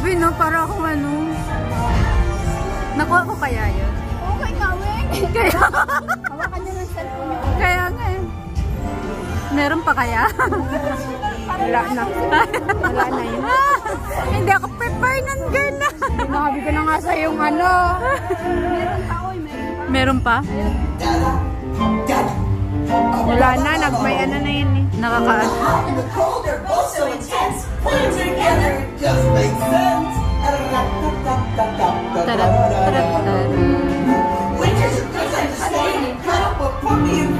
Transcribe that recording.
Grabe no, para akong ano. Nakuha ko kaya yun? Okay nga, Weng. Kaya. Hawakan nyo ng cellphone nyo. Kaya nga eh. Meron pa kaya? Wala na. Wala na yun. Hindi ako prepare nun, girl. Sinabi ko na nga sa yung ano. Meron pa, oy. Meron pa? Wala na, nagmay ano na yun eh. Nakakaas. In the cold, they're both so intense. Put them together, it just makes sense. Tarat, tarat, tarat. Winter's a good time to stay and cut up a puppy and